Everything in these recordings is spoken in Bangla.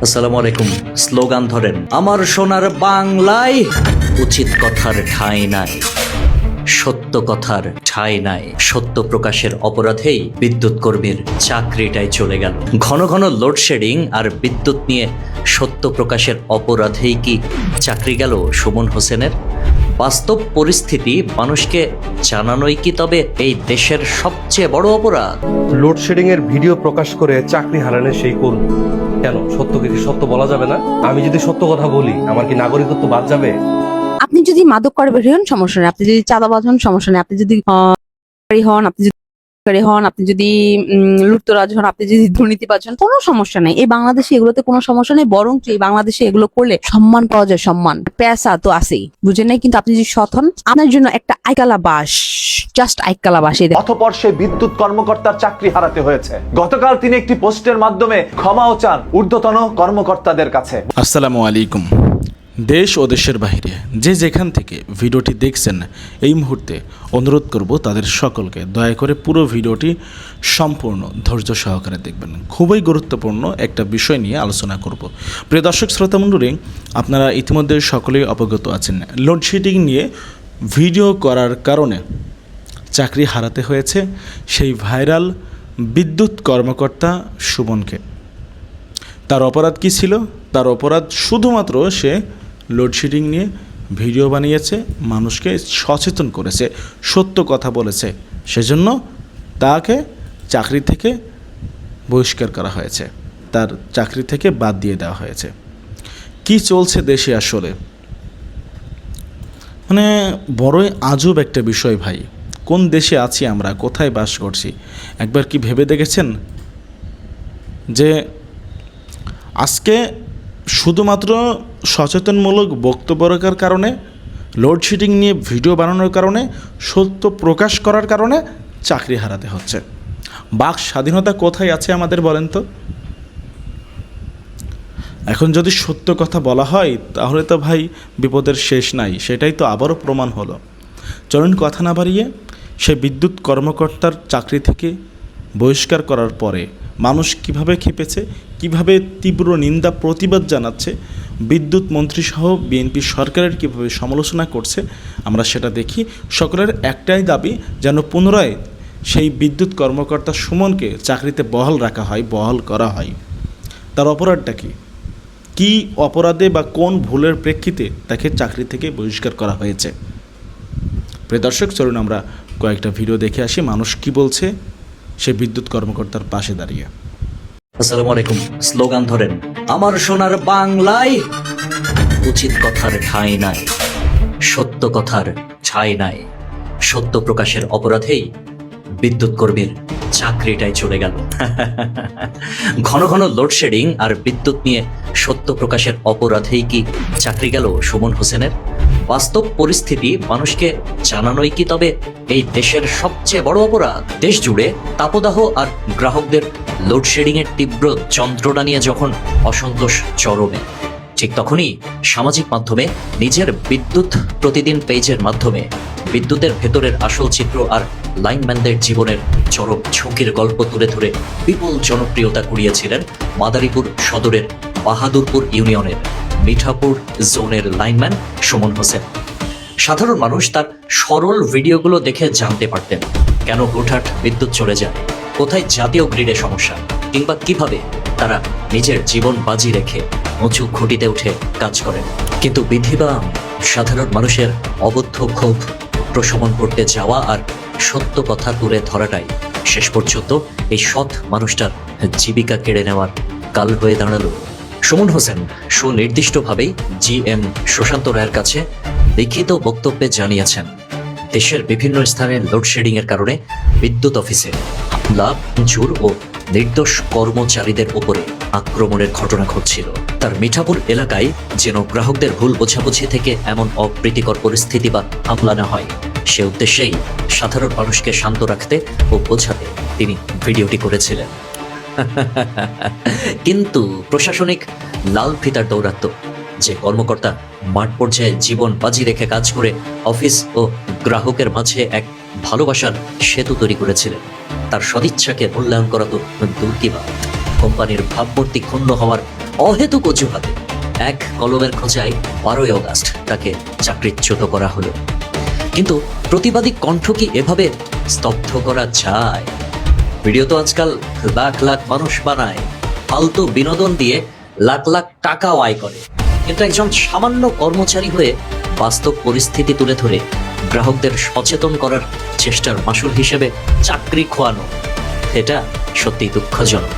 আসসালামু আলাইকুম। স্লোগান ধরেন, আমার সোনার বাংলায় উচিত কথার ঠাঁই নাই, সত্য কথার ঠাঁই নাই। সত্য প্রকাশের অপরাধেই বিদ্যুৎ কর্মীর চাকরিটাই চলে গেল। ঘন ঘন লোডশেডিং আর বিদ্যুৎ নিয়ে সত্য প্রকাশের অপরাধেই কি চাকরি গেল সুমন হোসেনের? বাস্তব পরিস্থিতি মানুষকে জানানোই কি তবে এই দেশের সবচেয়ে বড় অপরাধ? লোডশেডিং এর ভিডিও প্রকাশ করে চাকরি হারানোর সেই কর্মী কেন? সত্যকে কি সত্য বলা যাবে না? আমি যদি সত্য কথা বলি আমার কি নাগরিকত্ব বাদ যাবে? আপনি যদি মাদক করে বের হন সমস্যা নেই, আপনি যদি চাঁদাবাজ হন সমস্যা নেই, আপনি যদি হন, আপনি যদি হন, আপনি যদি লুটতরাজ হন, আপনি যদি দুর্নীতিবাজ হন, কোনো সমস্যা নেই। এই বাংলাদেশে এগুলোতে কোনো সমস্যা নেই, বরং এই বাংলাদেশে এগুলো করলে সম্মান পাওয়া যায়। সম্মান পেশা তো আছেই, বুঝেন নাই? কিন্তু আপনি যদি সৎ হন, আপনার জন্য একটা আইকালা বাস, জাস্ট আইকালা বাস। অতঃপর সে বিদ্যুৎ কর্মকর্তার চাকরি হারাতে হয়েছে। গতকাল তিনি একটি পোস্টের মাধ্যমে ক্ষমাও চান ঊর্ধ্বতন কর্মকর্তাদের কাছে। আসসালামু আলাইকুম। দেশ ও দেশের বাইরে যে যেখান থেকে ভিডিওটি দেখছেন এই মুহূর্তে অনুরোধ করব তাদের সকলকে দয়া করে পুরো ভিডিওটি সম্পূর্ণ ধৈর্য সহকারে দেখবেন। খুবই গুরুত্বপূর্ণ একটা বিষয় নিয়ে আলোচনা করব। প্রিয় দর্শক শ্রোতামণ্ডলী, আপনারা ইতিমধ্যে সকলেই অবগত আছেন লোডশেডিং নিয়ে ভিডিও করার কারণে চাকরি হারাতে হয়েছে সেই ভাইরাল বিদ্যুৎ কর্মকর্তা সুমনকে। তার অপরাধ কী ছিল? তার অপরাধ শুধুমাত্র সে লোডশেডিং নিয়ে ভিডিও বানিয়েছে, মানুষকে সচেতন করেছে, সত্য কথা বলেছে, সেজন্য তাকে চাকরি থেকে বহিষ্কার করা হয়েছে, তার চাকরি থেকে বাদ দিয়ে দেওয়া হয়েছে। কি চলছে দেশে আসলে, মানে বড়ই আজব একটা বিষয় ভাই। কোন দেশে আছি আমরা, কোথায় বাস করছি? একবার কি ভেবে দেখেছেন যে আজকে শুধুমাত্র সচেতনমূলক বক্তব্য রাখার কারণে, লোডশেডিং নিয়ে ভিডিও বানানোর কারণে, সত্য প্রকাশ করার কারণে চাকরি হারাতে হচ্ছে? বাক স্বাধীনতা কোথায় আছে আমাদের বলেন তো? এখন যদি সত্য কথা বলা হয় তাহলে তো ভাই বিপদের শেষ নাই, সেটাই তো আবারও প্রমাণ হলো। চলুন কথা না বাড়িয়ে সে বিদ্যুৎ কর্মকর্তার চাকরি থেকে বহিষ্কার করার পরে মানুষ কিভাবে ক্ষেপেছে, কিভাবে তীব্র নিন্দা প্রতিবাদ জানাচ্ছে, বিদ্যুৎ মন্ত্রীসহ বিএনপি সরকারের কিভাবে সমালোচনা করছে আমরা সেটা দেখি। সকলের একটাই দাবি, যেন পুনরায় সেই বিদ্যুৎ কর্মকর্তা সুমনকে চাকরিতে বহাল রাখা হয়, বহাল করা হয়। তার অপরাধটা কী? কী অপরাধে বা কোন ভুলের প্রেক্ষিতে তাকে চাকরি থেকে বহিষ্কার করা হয়েছে? প্রিয় দর্শক, চলুন আমরা কয়েকটা ভিডিও দেখে আসি মানুষ কি বলছে সে বিদ্যুৎ কর্মকর্তার পাশে দাঁড়িয়ে। আসসালামু আলাইকুম। স্লোগান ধরেন, আমার সোনার বাংলায় উচিত কথার ঠাঁই নাই, সত্য কথার ঠাঁই নাই। সত্য প্রকাশের অপরাধেই বিদ্যুৎ কর্মীর চাকরিটাই চলে গেল। ঘন ঘন লোডশেডিং আর বিদ্যুৎ নিয়ে সত্য প্রকাশের অপরাধেই কি চাকরি গেল সুমন হোসেনের? বাস্তব পরিস্থিতি মানুষকে জানানোই কি তবে এই দেশের সবচেয়ে বড় অপরাধ? দেশ জুড়ে তাপদাহ আর গ্রাহকদের লোডশেডিং এর তীব্র যন্ত্রণা নিয়ে যখন অসন্তোষ চরমে, ঠিক তখনই সামাজিক মাধ্যমে নিজের বিদ্যুৎ প্রতিদিন পেজের মাধ্যমে বিদ্যুতের ভেতরের আসল চিত্র আর লাইনম্যানদের জীবনের চরম ঝুঁকির গল্প তুলে ধরে বিপুল জনপ্রিয়তা কুড়িয়েছিলেন মাদারীপুর সদরের বাহাদুরপুর ইউনিয়নের মিঠাপুর জোনের লাইনম্যান সুমন হোসেন। সাধারণ মানুষ তার সরল ভিডিওগুলো দেখে জানতে পারতেন কেন হুটহাট বিদ্যুৎ চলে যায়, কোথায় জাতীয় গ্রিডে সমস্যা, কিংবা কিভাবে তারা নিজের জীবন বাজি রেখে উঁচু খুঁটিতে উঠে কাজ করেন। কিন্তু বিধিবান সাধারণ মানুষের অবদ্ধ ক্ষোভ প্রশমন করতে যাওয়া আর সত্য কথা তুলে ধরাটাই শেষ পর্যন্ত এই সৎ মানুষটার জীবিকা কেড়ে নেওয়ার কাল হয়ে দাঁড়ালো। সুমন হোসেন সুনির্দিষ্টভাবেই GM সুশান্ত রায়ের কাছে লিখিত বক্তব্যে জানিয়েছেন, দেশের বিভিন্ন স্থানে লোডশেডিং এর কারণে বিদ্যুৎ অফিসে হামলা, ভাঙচুর ও নির্দোষ কর্মচারীদের উপরে আক্রমণের ঘটনা ঘটছিল। তার মিঠাপুর এলাকায় যেন গ্রাহকদের ভুল বোঝাবুঝি থেকে এমন অপ্রীতিকর পরিস্থিতি বা হামলা না হয়, সে উদ্দেশ্যেই সাধারণ মানুষকে শান্ত রাখতে ও বোঝাতে তিনি ভিডিওটি করেছিলেন। কিন্তু প্রশাসনিক লাল ফিতার দৌরাত্ম্য যে কর্মকর্তা মাঠ পর্যায়ে জীবন বাজি রেখে কাজ করে অফিস ও গ্রাহকের মাঝে এক ভালোবাসার সেতু তৈরি করেছিলেন, তার সদিচ্ছাকে মূল্যায়ন করা তো দূর কি বাদ। কোম্পানির ভাবমূর্তি ক্ষুণ্ণ হওয়ার অহেতুক অজুহাতে এক কলমের খোঁজায় 12ই অগাস্ট তাকে চাকরিচ্যুত করা হলো। কিন্তু প্রতিবাদী কণ্ঠ কি এভাবে স্তব্ধ করা যায়? ভিডিও তো আজকাল লাখ লাখ মানুষ বানায়, ফালতু বিনোদন দিয়ে লাখ লাখ টাকাও আয় করে, কিন্তু একজন সামান্য কর্মচারী হয়ে বাস্তব পরিস্থিতি তুলে ধরে গ্রাহকদের সচেতন করার চেষ্টার মাসুল হিসেবে চাকরি খোয়ানো, এটা সত্যি দুঃখজনক।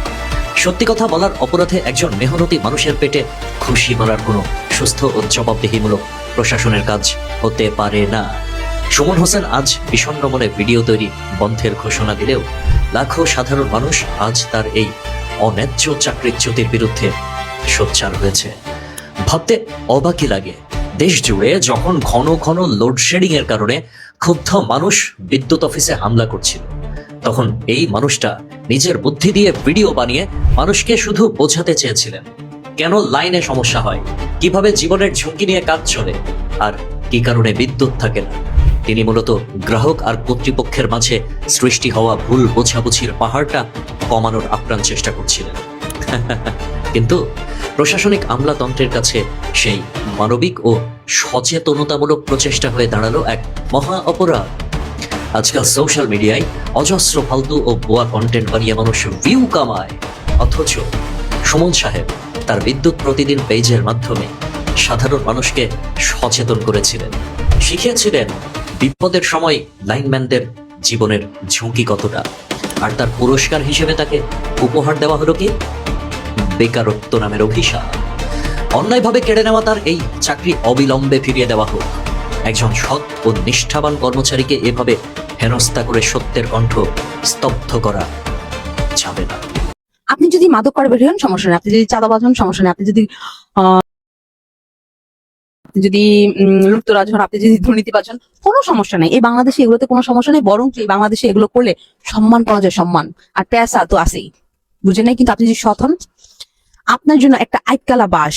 সত্যি কথা বলার অপরাধে একজন মেহনতি মানুষের পেটে খুশি করার কোনো সুস্থ ও জবাবদিহিমূলক প্রশাসনের কাজ হতে পারে না। সুমন হোসেন আজ বিষণ্ণ মনে ভিডিও তৈরি বন্ধের ঘোষণা দিলেও লাখো সাধারণ মানুষ আজ তার এই অন্যায্য চাকরিচ্যুতির বিরুদ্ধে সোচ্চার হয়েছে। ভাবতে অবাকই লাগে, দেশ জুড়ে যখন ঘন ঘন লোডশেডিং এর কারণে ক্ষুব্ধ মানুষ বিদ্যুৎ অফিসে হামলা করছিল, তখন এই মানুষটা নিজের বুদ্ধি দিয়ে ভিডিও বানিয়ে মানুষকে শুধু বোঝাতে চেয়েছিলেন কেন লাইনে সমস্যা হয়, কিভাবে জীবনের ঝুঁকি নিয়ে কাজ চলে, আর কি কারণে বিদ্যুৎ থাকে না। তিনি মূলত গ্রাহক আর কর্তৃপক্ষের মাঝে সৃষ্টি হওয়া ভুল বোঝাবুঝির পাহাড়টা কমানোর আপ্রাণ চেষ্টা করছিলেন। কিন্তু প্রশাসনিক আমলাতন্ত্রের কাছে সেই মানবিক ও সচেতনতামূলক প্রচেষ্টা হয়ে দাঁড়ালো এক মহা অপরাধ। আজকাল সোশ্যাল মিডিয়ায় অজস্র ফালতু ও ভুয়া কন্টেন্ট বানিয়ে মানুষ ভিউ কামায়, অথচ সুমন সাহেব তার বিদ্যুৎ প্রতিদিন পেজের মাধ্যমে সাধারণ মানুষকে সচেতন করেছিলেন, শিখিয়েছিলেন বিপদের সময় লাইনম্যানদের জীবনের ঝুঁকি কতটা। আর তার পুরস্কার হিসেবে তাকে উপহার দেওয়া হলো কি বেকারত্ব নামের অভিশাপ। অন্যায়ভাবে কেড়ে নেওয়া তার এই চাকরি অবিলম্বে ফিরিয়ে দেওয়া হোক। একজন সৎ ও নিষ্ঠাবান কর্মচারীকে এভাবে হেনস্থা করে সত্যের কণ্ঠ স্তব্ধ করা যাবে না। আপনি যদি মাদক করে বের হন সমস্যা নেই, আপনি যদি চাঁদাবাজ হন সমস্যা নেই, আপনি যদি লুপ্তরাজ হন, আপনি যদি দুর্নীতিবাজ হন, কোনো সমস্যা নেই। এই বাংলাদেশে এগুলোতে কোনো সমস্যা নেই, বরং এই বাংলাদেশে এগুলো করলে সম্মান পাওয়া যায়, সম্মান আর পেশা তো আছেই, বুঝে নাই। কিন্তু আপনি যদি সৎ হন, আপনার জন্য একটা আইকালা বাঁশ,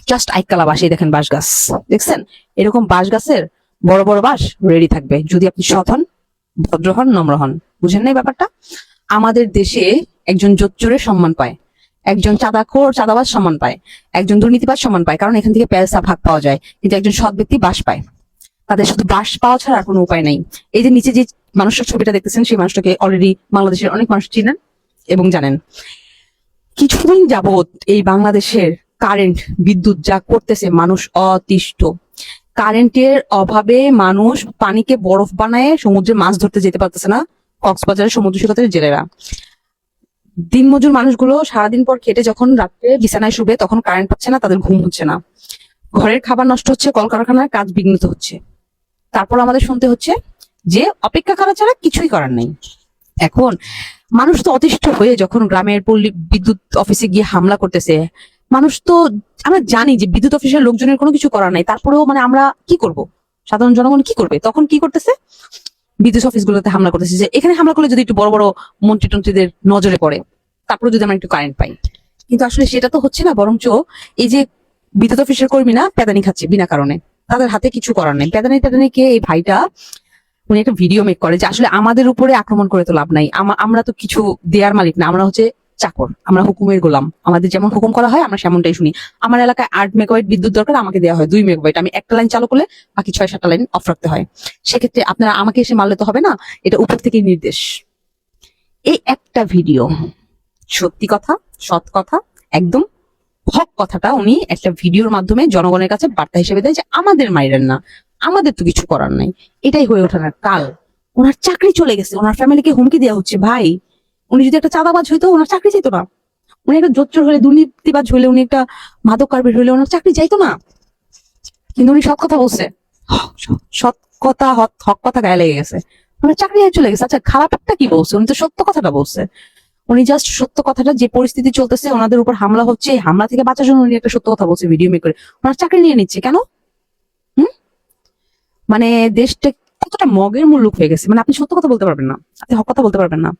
জাস্ট আইকালা বাঁশ, এই দেখেন বাঁশ গাছ দেখছেন, এরকম বাঁশ গাছের বড় বড় বাঁশ রেডি থাকবে যদি আপনি সৎ হন, ভদ্র হন, নম্র হন। বুঝেন নাই ব্যাপারটা? আমাদের দেশে একজন জোচ্চোরের সম্মান পায়, একজন চাঁদাবাজ সম্মান পায়, একজন দুর্নীতিবাজ সম্মান পায়, কারণ এখান থেকে পেশা ভাগ পাওয়া যায়। কিন্তু একজন সৎ ব্যক্তি বাঁশ পায়, তাদের শুধু বাঁশ পাওয়া ছাড়া আর কোনো উপায় নাই। এই যে নিচে যে মানুষটার ছবিটা দেখতেছেন, সেই মানুষটাকে অলরেডি বাংলাদেশের অনেক মানুষ চিনেন এবং জানেন। কিছুদিন যাবৎ এই বাংলাদেশের কারেন্ট বিদ্যুৎ যা করতেছে, মানুষ অতিষ্ঠ। কারেন্টের অভাবে মানুষ পানিকে বরফ বানায় সমুদ্রে মাছ ধরতে যেতে পারতেছে না। কক্সবাজারের সমুদ্র সৈকতের জেলেরা, দিনমজুর মানুষগুলো সারাদিন পর খেটে যখন রাত্রে বিছানায় শুবে, তখন কারেন্ট পাচ্ছে না, তাদের ঘুম হচ্ছে না, ঘরের খাবার নষ্ট হচ্ছে, কলকারখানার কাজ বিঘ্নিত হচ্ছে। তারপর আমাদের শুনতে হচ্ছে যে অপেক্ষা করা ছাড়া কিছুই করার নেই। এখন মানুষ তো অতিষ্ঠ হয়ে যখন গ্রামের পল্লী বিদ্যুৎ অফিসে গিয়ে হামলা করতেছে, মানুষ তো, আমরা জানি যে বিদ্যুৎ অফিসের লোকজনের কোনো কিছু করার নাই, তারপরেও মানে আমরা কি করব, সাধারণ জনগণ কি করবে? তখন কি করতেছে, বিদ্যুৎ অফিসগুলোতে হামলা করতেছে, যে এখানে হামলা করলে যদি একটু বড় বড় মন্ত্রী টন্ত্রীদের নজরে পড়ে, তারপরে যদি আমরা একটু কারেন্ট পাই। কিন্তু আসলে সেটা তো হচ্ছে না, বরঞ্চ এই যে বিদ্যুৎ অফিসের কর্মীরা পেদানি খাচ্ছে বিনা কারণে, তাদের হাতে কিছু করার নেই। পেদানি কে এই ভাইটা উনি একটা ভিডিও মেক করে যে আসলে আমাদের উপরে আক্রমণ করে তো লাভ নাই, আমরা তো কিছু দেয়ার মালিক না, আমরা হচ্ছে চাকর, আমরা হুকুমের গোলাম, আমাদের যেমন হুকুম করা হয় আমরা সেমনটাই শুনি। আমার এলাকায় 8 মেগাওয়াট বিদ্যুৎ দরকার, আমাকে দেওয়া হয় 2 মেগাওয়াট, আমি একটা লাইন চালু করলে বাকি 6-7টা লাইন অফ রাখতে হয়। সেক্ষেত্রে আপনারা আমাকে এসে মারলে তো হবে না, এটা উপর থেকেই নির্দেশ। এই একটা ভিডিও, সত্যি কথা, সৎ কথা, একদম হক কথাটা উনি একটা ভিডিওর মাধ্যমে জনগণের কাছে বার্তা হিসেবে দেয় যে আমাদের মাইরেন না, আমাদের তো কিছু করার নাই। এটাই হয়ে ওঠানোর কাল। ওনার চাকরি চলে গেছে, ওনার ফ্যামিলিকে হুমকি দেওয়া হচ্ছে। ভাই, উনি যদি একটা চাঁদাবাজ হইতো ওনার চাকরি যেত না, উনি একটা জোচ্চোর হলে, দুর্নীতিবাজ হলে, উনি একটা মাদক কারবার হলে ওনার চাকরি যাইতো না। কিন্তু উনি সৎ কথা বলছে, সৎ কথা, হক কথা গায়ে লেগে গেছে, ওনার চাকরি চলে গেছে। আচ্ছা, খারাপটা কি বলছে? উনি তো সত্য কথাটা বলছে। উনি জাস্ট সত্য কথাটা, যে পরিস্থিতি চলতেছে, ওনাদের উপর হামলা হচ্ছে, এই হামলা থেকে বাঁচার জন্য উনি একটা সত্য কথা বলছে ভিডিও মেক করে, ওনার চাকরি নিয়ে নিচ্ছে কেন? মানে দেশটা কতটা মগের মুলুক হয়ে গেছে। মানে আপনি সত্য কথা বলতে পারবেন না, আপনি হক কথা বলতে পারবেন না।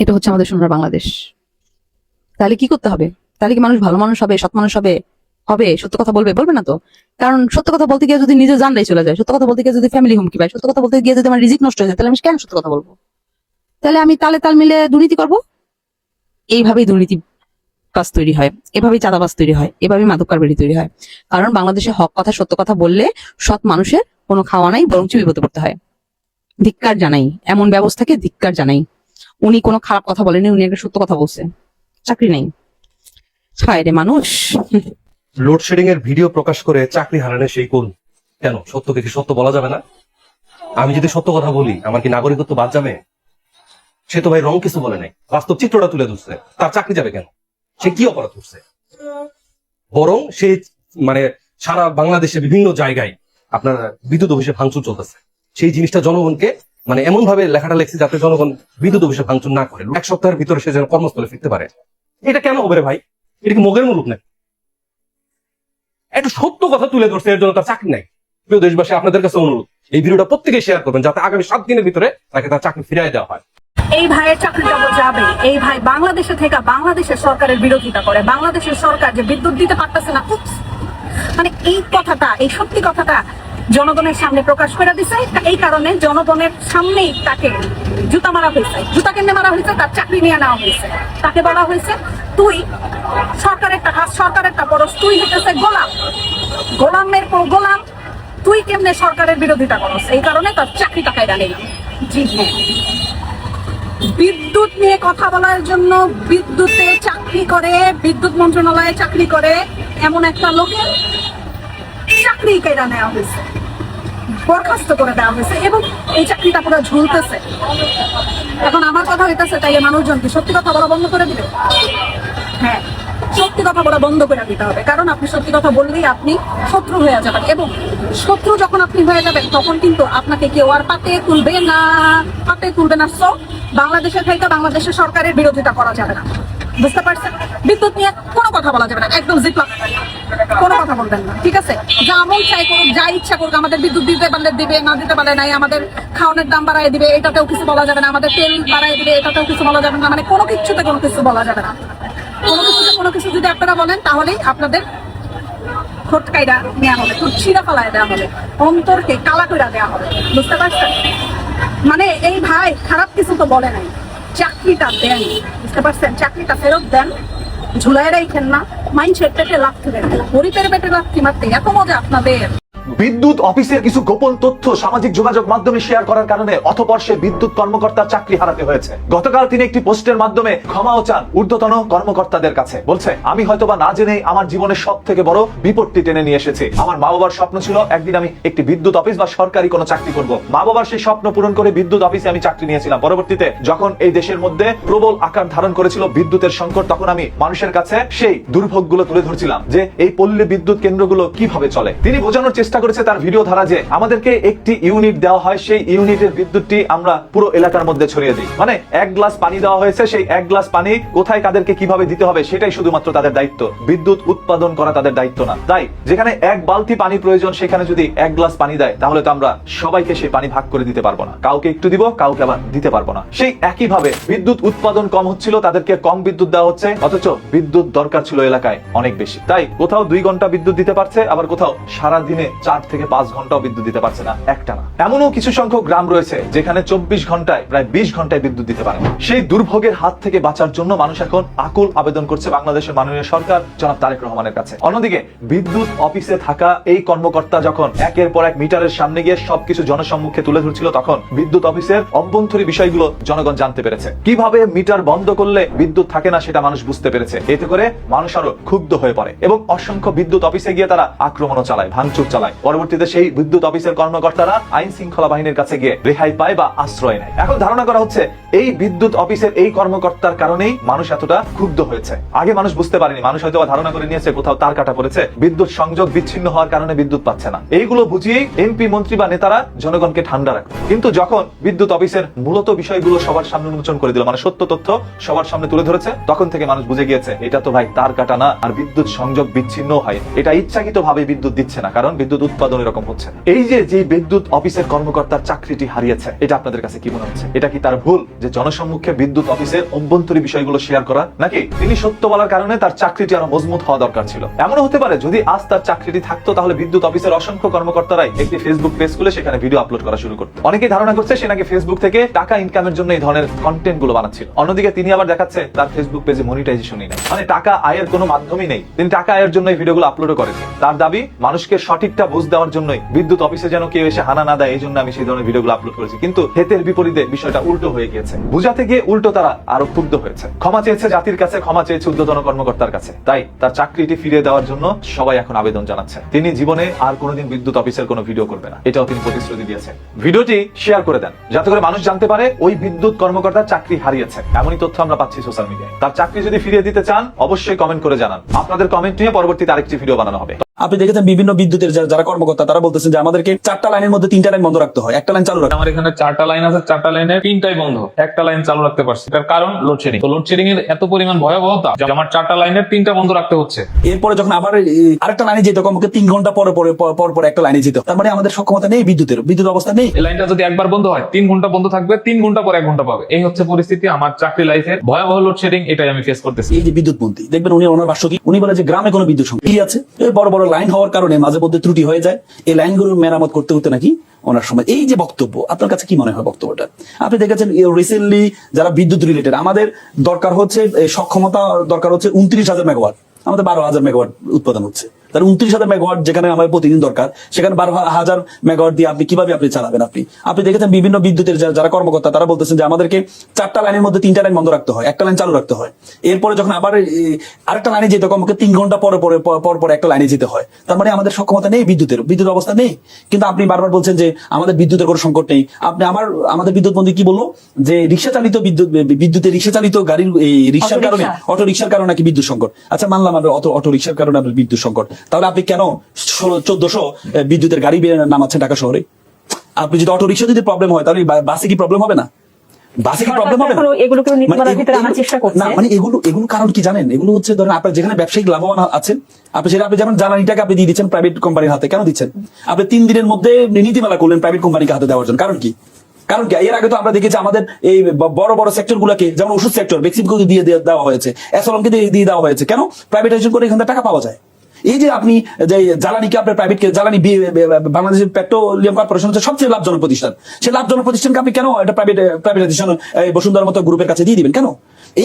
এটা হচ্ছে আমাদের সোনার বাংলাদেশ। তাহলে কি করতে হবে? তাহলে কি মানুষ ভালো মানুষ হবে, সৎ মানুষ হবে? সত্য কথা বলবে না তো। কারণ সত্য কথা বলতে গিয়ে যদি নিজের জানটাই চলে যায়, সত্য কথা বলতে গিয়ে যদি ফ্যামিলি হুমকি পায়, সত্য কথা বলতে গিয়ে যদি আমার রিজিক নষ্ট হয়ে যায়, তাহলে আমি কেন সত্য কথা বলবো? তাহলে আমি তালে তাল মিলে দুর্নীতি করব? এইভাবেই দুর্নীতি কাজ তৈরি হয়, এভাবেই চাঁদাবাজ তৈরি হয়, এভাবেই মাদক কারবারি তৈরি হয়। কারণ বাংলাদেশে হক কথা সত্য কথা বললে সৎ মানুষের কোনো খাওয়া নাই, বরঞ্চ বিপদে পড়তে হয়। ধিক্কার জানাই, এমন ব্যবস্থাকে ধিক্কার জানাই। উনি কোনো খারাপ কথা বলেনি, উনি একটা সত্য কথা বলছে। চাকরি নাই, হায় রে মানুষ। লোডশেডিং এর ভিডিও প্রকাশ করে চাকরি হারানোর সেই করুন কেন? সত্যকে কি সত্য বলা যাবে না? আমি যদি সত্য কথা বলি আমার কি নাগরিকত্ব বাদ যাবে? সে তো ভাই রং কিছু বলে নাই, বাস্তব চিত্রটা তুলে ধরছে। তার চাকরি যাবে কেন? সে কি অপরাধ করছে? বরং সে মানে সারা বাংলাদেশে বিভিন্ন জায়গায় আপনার বিদ্যুৎ অফিসে ভাঙচুর চলতেছে। সেই জিনিসটা জনগণকে মানে এমন ভাবে লেখাটা লেখছে যাতে জনগণ বিদ্যুৎ অফিসে ভাঙচুর না করে, এক সপ্তাহের ভিতরে সে যেন কর্মস্থলে ফিরতে পারে। এটা কেন হবে রে ভাই? এটা কি মগের মুলুক নাকি? একটা সত্য কথা তুলে ধরছে, এর জন্য তার চাকরি নাই। প্রিয় দেশবাসী, আপনাদের কাছে অনুরোধ, এই ভিডিওটা প্রত্যেকে শেয়ার করবেন যাতে আগামী 7 দিনের ভিতরে তাকে তার চাকরি ফিরিয়ে দেওয়া হয়। এই ভাইয়ের চাকরি যাবে। এই ভাই বাংলাদেশে থেকে বাংলাদেশের সরকারের বিরোধিতা করে। বাংলাদেশের সরকার যে বিদ্যুৎ দিতে পারতেছে না, মানে এই কথাটা, এই সত্যি কথাটা জনগণের সামনে প্রকাশ করে দিছে। এই কারণে জনগণের সামনেই তাকে জুতা মারা হয়েছে। জুতা কেমনে মারা হয়েছে? তার চাকরি নিয়ে নেওয়া হয়েছে। তাকে বলা হয়েছে তুই সরকারের টাকা, সরকারের পরশ, তুই হইতেছে গোলাম, গোলামের পর গোলাম, তুই কেমনে সরকারের বিরোধিতা করস? এই কারণে তার চাকরি টাকায় নিলাম। জি হ্যাঁ, বিদ্যুৎ নিয়ে কথা বলার জন্য বিদ্যুতে চাকরি করে, বিদ্যুৎ মন্ত্রণালয়ে চাকরি করে এমন একটা লোকের চাকরি কেড়ে নেওয়া হয়েছে, বরখাস্ত করে দেওয়া হয়েছে এবং এই চাকরিটা পুরো ঝুলতেছে। এখন আমার কথা হইতেছে, তাই মানুষজন কি সত্যি কথা বলা বন্ধ করে দিবে? হ্যাঁ, সত্যি কথা বলা বন্ধ করে দিতে হবে। কারণ আপনি সত্যি কথা বললেই আপনি শত্রু হয়ে যাবেন, এবং শত্রু যখন আপনি হয়ে যাবেন তখন কিন্তু আপনাকে কেউ আর পাতে তুলবে না, পাতে তুলবে না। সো বাংলাদেশের থেকে বাংলাদেশের সরকারের বিরোধিতা করা যাবে না, বুঝতে পারছেন? বিদ্যুৎ নিয়ে কোনো কথা বলা যাবে না, একদম জিপলা কোনো কথা বলবেন না, ঠিক আছে? যা মন চাই করুক, যা ইচ্ছা করুক, আমাদের বিদ্যুৎ দিতে পারলে দিবে, না দিতে পারলে নাই, আমাদের খাওয়ানোর দাম বাড়ায় দিবে, এটাতেও কিছু বলা যাবে না, আমাদের তেল বাড়ায় দিবে, এটাতেও কিছু বলা যাবে না। মানে কোনো কিছুতে কোনো কিছু বলা যাবে না। কোনো কিছুতে কোনো কিছু যদি আপনারা বলেন তাহলেই আপনাদের খোটকাইরা নেওয়া হবে, ছিঁড়া ফালায় দেওয়া হবে, অন্তরকে কালা করে দেওয়া হবে, বুঝতে পারছেন? মানে এই ভাই খারাপ কিছু তো বলে নাই, চাকরিটা দেন, বুঝতে পারছেন? চাকরিটা ফেরত দেন, ঝুলাই রাখেন না, মাইন্ডসেট পেটে লাথি দেন, গরিবের পেটে লাথি মারতে এত মজা আপনাদের। বিদ্যুৎ অফিসের কিছু গোপন তথ্য সামাজিক যোগাযোগ মাধ্যমে শেয়ার করার কারণে অতঃপর সে বিদ্যুৎ কর্মকর্তার চাকরি হারাতে হয়েছে। গতকাল তিনি একটি পোস্টের মাধ্যমে ক্ষমাও চান ঊর্ধ্বতন কর্মকর্তাদের কাছে। বলছে, আমি হয়তোবা না জেনেই আমার জীবনের সব থেকে বড় বিপত্তি টেনে নিয়ে এসেছি। আমার মা বাবার স্বপ্ন ছিল একদিন আমি একটি বিদ্যুৎ অফিস বা সরকারি কোনো চাকরি করব। মা বাবার সেই স্বপ্ন পূরণ করে বিদ্যুৎ অফিসে আমি চাকরি নিয়েছিলাম। পরবর্তীতে যখন এই দেশের মধ্যে প্রবল আকার ধারণ করেছিল বিদ্যুতের সংকট, তখন আমি মানুষের কাছে সেই দুর্ভোগগুলো তুলে ধরছিলাম যে এই পল্লী বিদ্যুৎ কেন্দ্রগুলো কিভাবে চলে। তিনি বোঝানোর চেষ্টা করেছে তার ভিডিও ধারা যে আমাদেরকে একটি ইউনিট দেওয়া হয়, সেই ইউনিটের বিদ্যুৎটি আমরা পুরো এলাকার মধ্যে ছড়িয়ে দিই। মানে 1 গ্লাস পানি দেওয়া হয়েছে, সেই 1 গ্লাস পানি কোথায় কাদেরকে কিভাবে দিতে হবে সেটাই শুধুমাত্র তাদের দায়িত্ব, বিদ্যুৎ উৎপাদন করা তাদের দায়িত্ব না। তাই যেখানে 1 বালতি পানি প্রয়োজন সেখানে যদি 1 গ্লাস পানি দেয় তাহলে তো আমরা সবাইকে সেই পানি ভাগ করে দিতে পারবো না, কাউকে একটু দিব, কাউকে আবার দিতে পারবো না। সেই একইভাবে বিদ্যুৎ উৎপাদন কম হচ্ছিল, তাদেরকে কম বিদ্যুৎ দেওয়া হচ্ছে, অথচ বিদ্যুৎ দরকার ছিল এলাকায় অনেক বেশি। তাই কোথাও 2 ঘন্টা বিদ্যুৎ দিতে পারছে, আবার কোথাও সারা দিনে 4 থেকে 5 ঘন্টাও বিদ্যুৎ দিতে পারছে না একটানা। এমনও কিছু সংখ্যক গ্রাম রয়েছে যেখানে 24 ঘন্টায় প্রায় 20 ঘন্টায় বিদ্যুৎ দিতে পারে। সেই দুর্ভোগের হাত থেকে বাঁচার জন্য মানুষ এখন আকুল আবেদন করছে বাংলাদেশের মাননীয় সরকার জনাব তারেক রহমানের কাছে। অন্যদিকে বিদ্যুৎ অফিসে থাকা এই কর্মকর্তা যখন একের পর এক মিটারের সামনে গিয়ে সবকিছু জনসম্মুখে তুলে ধরছিল, তখন বিদ্যুৎ অফিসের অভ্যন্তরীণ বিষয়গুলো জনগণ জানতে পেরেছে। কিভাবে মিটার বন্ধ করলে বিদ্যুৎ থাকে না সেটা মানুষ বুঝতে পেরেছে। এতে করে মানুষ আরো ক্ষুব্ধ হয়ে পড়ে এবং অসংখ্য বিদ্যুৎ অফিসে গিয়ে তারা আক্রমণও চালায়, ভাঙচুর চালায়। পরবর্তীতে সেই বিদ্যুৎ অফিসের কর্মকর্তারা আইন শৃঙ্খলা বাহিনীর কাছে গিয়ে রেহাই পায় বা আশ্রয় নেয়। এখন ধারণা করা হচ্ছে এই বিদ্যুৎ অফিসের এই কর্মকর্তার কারণেই মানুষ এতটা ক্ষুব্ধ হয়েছে। আগে মানুষ বুঝতে পারেনি, মানুষ হয়তো ধারণা করে নিয়েছে কোথাও তার কাটা পড়েছে, বিদ্যুৎ সংযোগ বিচ্ছিন্ন হওয়ার কারণে বিদ্যুৎ পাচ্ছে না। এইগুলো বুঝিয়েই এমপি মন্ত্রী বা নেতারা জনগণকে ঠান্ডা রাখে। কিন্তু যখন বিদ্যুৎ অফিসের মূলত বিষয়গুলো সবার সামনে উন্মোচন করে দিল, মানে সত্য তথ্য সবার সামনে তুলে ধরেছে, তখন থেকে মানুষ বুঝে গিয়েছে এটা তো ভাই তার কাটা না, আর বিদ্যুৎ সংযোগ বিচ্ছিন্ন হয়, এটা ইচ্ছাকৃত ভাবে বিদ্যুৎ দিচ্ছে না, কারণ বিদ্যুৎ বিদ্যুৎ উৎপাদন এরকম হচ্ছে। এই যে বিদ্যুৎ অফিসের কর্মকর্তার চাকরিটি হারিয়েছে, এটা আপনাদের কাছে কি মনে হচ্ছে? এটা কি তার ভুল যে জনসম্মুখে বিদ্যুৎ অফিসের অভ্যন্তরীণ বিষয়গুলো শেয়ার করা, নাকি তিনি সত্য বলার কারণে তার চাকরিটি আরো মজবুত হওয়া দরকার ছিল? এমনও হতে পারে যদি আজ তার চাকরিটি থাকতো তাহলে বিদ্যুৎ অফিসের অসংখ্য কর্মকর্তারাই একটি ফেসবুক পেজ খুলে সেখানে ভিডিও আপলোড করা শুরু করতো। অনেকেই ধারণা করছে সে নাকি ফেসবুক থেকে টাকা ইনকামের জন্য এই ধরনের কন্টেন্ট গুলো বানাচ্ছিল। অন্যদিকে তিনি আবার দেখাচ্ছে তার ফেসবুক পেজে মনিটাইজেশনই নেই, মানে টাকা আয়ের কোনো মাধ্যমই নেই। তিনি টাকা আয়ের জন্য এই ভিডিওগুলো আপলোড করেছেন। তার দাবি মানুষকে সঠিকটা বুঝ দেওয়ার জন্যই বিদ্যুৎ অফিসে যেন কেউ এসে হানা না দেয়, এই জন্য আমি সেই ধরনের ভিডিওগুলো আপলোড করেছি। কিন্তু হেতের বিপরীতে বিষয়টা উল্টো হয়ে গিয়েছে। বুঝাতে গিয়ে উল্টো তারা আরো ক্ষুব্ধ হয়েছে। ক্ষমা চেয়েছে জাতির কাছে, ক্ষমা চেয়েছে ঊর্ধ্বতন কর্মকর্তার কাছে। তাই তার চাকরিটি ফিরিয়ে দেওয়ার জন্য সবাই এখন আবেদন জানাচ্ছে। তিনি জীবনে আর কোনোদিন বিদ্যুৎ অফিসের কোনো ভিডিও করবে না, এটাও তিনি প্রতিশ্রুতি দিয়েছেন। ভিডিওটি শেয়ার করে দেন যাতে করে মানুষ জানতে পারে ওই বিদ্যুৎ কর্মকর্তার চাকরি হারিয়েছে। এমনই তথ্য আমরা পাচ্ছি সোশ্যাল মিডিয়ায়। তার চাকরি যদি ফিরিয়ে দিতে চান অবশ্যই কমেন্ট করে জানান। আপনাদের কমেন্ট নিয়ে পরবর্তীতে আরেকটি ভিডিও বানানো হবে। আপনি দেখেছেন বিভিন্ন বিদ্যুতের যারা কর্মকর্তা তারা বলতেছেন যে আমাদেরকে 4টা লাইনের মধ্যে 3টা লাইন বন্ধ রাখতে হয়, একটা লাইন চালু রাখতে হয়। আমার এখানে 4টা লাইন আছে, 4টা লাইনের 3টাই বন্ধ, একটা লাইন চালু রাখতে পারছি। এটার কারণ লোডশেডিং। তো লোডশেডিং এর এত পরিমাণ ভয়াবহতা যে আমার 4টা লাইনের 3টা বন্ধ রাখতে হচ্ছে। এরপরে যখন আবার আরেকটা লাইনে যেতে আমাকে 3 ঘন্টা পরে একটা লাইনে যেতে হয়। তার মানে আমাদের সক্ষমতা নেই, বিদ্যুৎ অবস্থা নেই। এই লাইনটা যদি একবার বন্ধ হয় 3 ঘন্টা বন্ধ থাকবে, 3 ঘন্টা পর 1 ঘন্টা পাবে। এই হচ্ছে পরিস্থিতি। আমার চাকরি লাইফের ভয়াবহ লোডশেডিং, এটাই আমি ফেস করতেছি। এই যে বিদ্যুৎ মন্ত্রী দেখবেন ওনার ভাষ্য কি, উনি বলে যে গ্রামে কোনো বিদ্যুৎ সংযোগ আছে, এই বড় বড় লাইন হওয়ার কারণে মাঝে মধ্যে ত্রুটি হয়ে যায়, এই লাইনগুলোর মেরামত করতে হতে নাকি ওনার সময়। এই যে বক্তব্য, আপনার কাছে কি মনে হয় বক্তব্যটা? আপনি দেখেছেন রিসেন্টলি যারা বিদ্যুৎ রিলেটেড, আমাদের দরকার হচ্ছে সক্ষমতা দরকার হচ্ছে 29,000 মেগাওয়াট, আমাদের 12,000 মেগাওয়াট উৎপাদন হচ্ছে। তার 29,000 মেগাওয়াট যেখানে আমাদের প্রতিদিন দরকার, সেখানে 12,000 মেগাওয়াট দিয়ে আপনি কিভাবে চালাবেন? আপনি দেখেছেন বিভিন্ন বিদ্যুতের যারা কর্মকর্তা তারা বলতেছেন যে আমাদেরকে 4টা লাইনের মধ্যে 3টা লাইন বন্ধ রাখতে হয়, একটা লাইন চালু রাখতে হয়। এরপরে যখন আবার আরেকটা লাইনে যেতে আমাকে 3 ঘন্টা পরে একটা লাইনে যেতে হয়। তার মানে আমাদের সক্ষমতা নেই, বিদ্যুৎ অবস্থা নেই। কিন্তু আপনি বারবার বলছেন যে আমাদের বিদ্যুতের কোনো সংকট নেই। আপনি আমাদের বিদ্যুৎ মন্ত্রী কি বললো যে রিক্সা চালিত বিদ্যুতের রিক্সা চালিত গাড়ির এই রিক্সার কারণে, অটো রিক্সার কারণে নাকি বিদ্যুৎ সংকট। আচ্ছা, মানলাম আমরা অটো রিক্সার কারণে আপনার বিদ্যুৎ সংকট, তাহলে আপনি কেন 1400 বিদ্যুতের গাড়ি নামাচ্ছেন ঢাকা শহরে? আপনি যদি অটো রিক্সা যদি প্রবলেম হয় তাহলে বাসে কি প্রবলেম হবে না? বাসে কি প্রবলেম হবে না? এগুলোকে নীতিমালার ভিতরে আনার চেষ্টা করছে না, মানে এগুলো কারণ কি জানেন? এগুলো হচ্ছে ধরেন আপনার যেখানে ব্যবসায়িক লাভবান আছেন, আপনি যেমন জ্বালানিটাকে আপনি দিয়ে দিচ্ছেন প্রাইভেট কোম্পানির হাতে। কেন দিচ্ছেন? আপনি 3 দিনের মধ্যে নীতিমালা করলেন প্রাইভেট কোম্পানিকে হাতে দেওয়ার জন্য। কারণ কি? এর আগে তো আমরা দেখেছি আমাদের এই বড় বড় সেক্টর গুলাকে, যেমন ওষুধ সেক্টর, বেক্সিমকোকে দিয়ে দেওয়া হয়েছে, এসলমকে দিয়ে দেওয়া হয়েছে। কেন? প্রাইভেটাইজেশন করে এখান থেকে টাকা পাওয়া যায়। এই যে আপনি যে জ্বালানিকে আপনার বাংলাদেশের পেট্রোলিয়াম কর্পোরেশন হচ্ছে সবচেয়ে লাভজনক প্রতিষ্ঠান, সেই লাভজনক প্রতিষ্ঠানকে আপনি কেন একটা প্রাইভেটাইজেশন বসুন্ধরার মতো গ্রুপের কাছে দিয়ে দিবেন? কেন?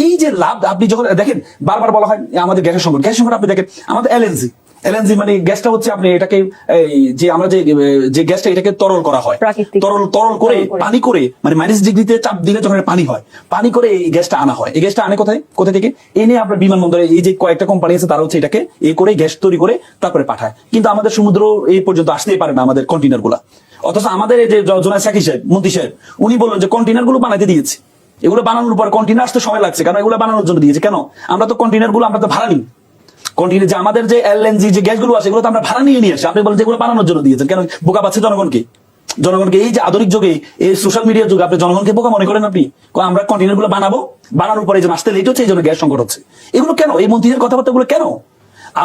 এই যে লাভ, আপনি যখন দেখেন বারবার বলা হয় আমাদের গ্যাসের সংকট, আপনি দেখেন আমাদের এলএনজি মানে গ্যাসটা হচ্ছে আপনি এটাকে যে আমরা যে গ্যাসটা এটাকে তরল করা হয়, তরল করে পানি করে, মানে -ডিগ্রিতে চাপ দিলে যখন পানি হয়, পানি করে এই গ্যাসটা আনা হয়। এই গ্যাসটা আনে কোথায় থেকে? এনে আপনার বিমানবন্দরে এই যে কয়েকটা কোম্পানি আছে তারা হচ্ছে এটাকে করে গ্যাস তৈরি করে তারপরে পাঠায়। কিন্তু আমাদের সমুদ্র এই পর্যন্ত আসতেই পারে না আমাদের কন্টেইনার গুলা। অথচ আমাদের এই যে জোনায়েদ সাকি সাহেব, মন্ত্রী সাহেব, উনি বললেন যে কন্টেইনার গুলো বানাতে দিয়েছে। এগুলো বানানোর পর কন্টেইনার আসতে সময় লাগছে, কারণ এগুলো বানানোর জন্য দিয়েছে। কেন? আমরা তো কন্টেইনার গুলো আমরা তো ভাড়া নিই। কন্টিনিউ যে আমাদের যে এলএনজি যে গ্যাসগুলো আছে এগুলো তো আমরা ভাড়া নিয়ে আসি। আপনি বলেন যেগুলো বানানোর জন্য দিয়েছেন। কেন? বোকা পাচ্ছে জনগণকে এই যে আধুনিক যুগে, এই সোশ্যাল মিডিয়ার যুগে আপনি জনগণকে বোকা মনে করেন? আপনি আমরা কন্টেইনার গুলো বানানোর পরে যে আসতে লেট হচ্ছে, এই জন্য গ্যাস সংকট হচ্ছে। এগুলো কেন? এই মন্ত্রীদের কথাবার্তা গুলো কেন?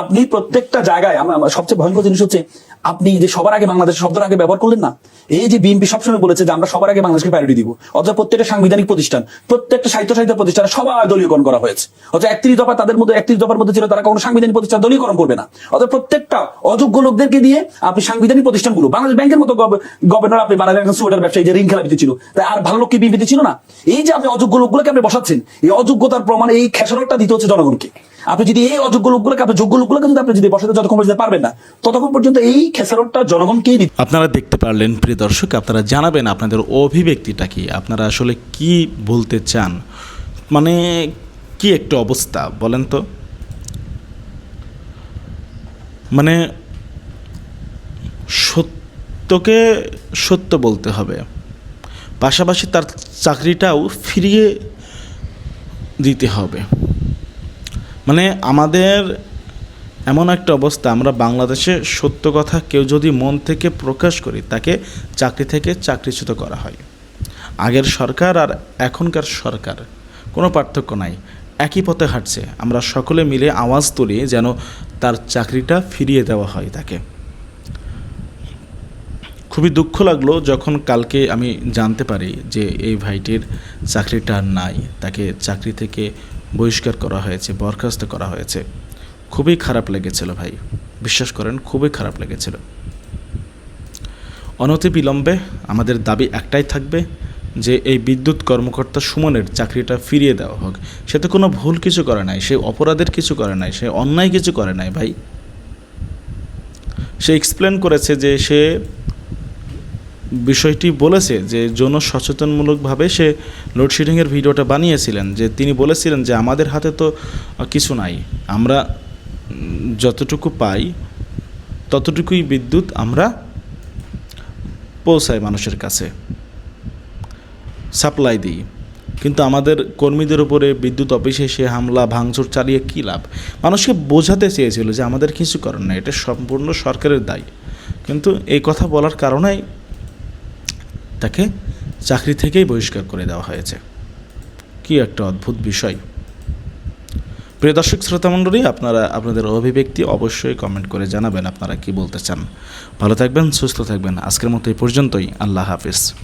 আপনি প্রত্যেকটা জায়গায়, আমার সবচেয়ে ভয়ঙ্কর জিনিস হচ্ছে আপনি যে সবার আগে বাংলাদেশ শব্দের আগে ব্যবহার করলেন না। এই যে বিএনপি সবসময় বলেছে যে আমরা সবার আগে বাংলাদেশকে প্রায়োরিটি দিব, অথচ প্রত্যেকটা সাংবিধানিক প্রতিষ্ঠান, প্রত্যেকটা সাহিত্য প্রতিষ্ঠানে সবাই দলীয়করণ করা হয়েছে। অথচ 31 দফা তাদের মধ্যে 31 দফার মধ্যে ছিল তারা কোনো সাংবিধানিক প্রতিষ্ঠান দলীয়করণ করবে না। অথচ প্রত্যেকটা অযোগ্য লোকদেরকে দিয়ে আপনি সাংবিধানিক প্রতিষ্ঠানগুলো, বাংলাদেশ ব্যাংকের মতো গভর্নর আপনি বানালেন, সোয়েটার ব্যবসায়ী যে ঋণ খেলাপিতে ছিল, তাই আর ভালো লোককে বিএনপিতে ছিল না। এই যে আপনি অযোগ্য লোকগুলোকে আপনি বসাচ্ছেন, এই অযোগ্যতার প্রমাণ এই খেসারতটা দিতে হচ্ছে জনগণকে। আপনি যদি এই অযোগ্য লোকগুলোকে, আপনি যোগ্য লোকগুলোকে যদি আপনি যদি বসাতে যতক্ষণ পর্যন্ত পারবেন না, ততক্ষণ পর্যন্ত এই খেসারতটা জনগণকেই দিতে। আপনারা দেখতে পারলেন প্রিয় দর্শক, আপনারা জানাবেন আপনাদের অভিব্যক্তিটা কি, আপনারা আসলে কি বলতে চান, মানে কি একটা অবস্থা বলেন তো। মানে সত্যকে সত্য বলতে হবে, পাশাপাশি তার চাকরিটাও ফিরিয়ে দিতে হবে। মানে আমাদের এমন একটা অবস্থা, আমরা বাংলাদেশে সত্য কথা কেউ যদি মন থেকে প্রকাশ করি তাকে চাকরি থেকে চাকরিচ্যুত করা হয়। আগের সরকার আর এখনকার সরকার কোনো পার্থক্য নাই, একই পথে হাঁটছে। আমরা সকলে মিলে আওয়াজ তুলি যেন তার চাকরিটা ফিরিয়ে দেওয়া হয় তাকে। খুবই দুঃখ লাগলো যখন কালকে আমি জানতে পারি যে এই ভাইটির চাকরিটা আর নাই, তাকে চাকরি থেকে বহিষ্কার করা হয়েছে, বরখাস্ত করা হয়েছে। খুবই খারাপ লেগেছিল ভাই, বিশ্বাস করেন খুবই খারাপ লেগেছিল। অনতিবিলম্বে আমাদের দাবি একটাই থাকবে যে এই বিদ্যুৎ কর্মকর্তা সুমনের চাকরিটা ফিরিয়ে দেওয়া হোক। সে তো কোনো ভুল কিছু করে নাই, সে অপরাধের কিছু করে নাই, সে অন্যায় কিছু করে নাই ভাই। সে এক্সপ্লেন করেছে যে সে বিষয়টি বলেছে যে জনসচেতনমূলকভাবে সে লোডশেডিংয়ের ভিডিওটা বানিয়েছিলেন, যে তিনি বলেছিলেন যে আমাদের হাতে তো কিছু নাই, আমরা যতটুকু পাই ততটুকুই বিদ্যুৎ আমরা পৌঁছাই মানুষের কাছে, সাপ্লাই দিই। কিন্তু আমাদের কর্মীদের উপরে বিদ্যুৎ অফিসে সে হামলা ভাঙচুর চালিয়ে কী লাভ? মানুষকে বোঝাতে চেয়েছিল যে আমাদের কিছু করার নেই, এটা সম্পূর্ণ সরকারের দায়। কিন্তু এই কথা বলার কারণেই তাকে চাকরি থেকেই বহিষ্কার করে দেওয়া হয়েছে। কি একটা অদ্ভুত বিষয়। প্রিয় দর্শক শ্রোতামণ্ডলী, আপনারা আপনাদের অভিব্যক্তি অবশ্যই কমেন্ট করে জানাবেন আপনারা কি বলতে চান। ভালো থাকবেন, সুস্থ থাকবেন। আজকের মতো এই পর্যন্তই। আল্লাহ হাফিজ।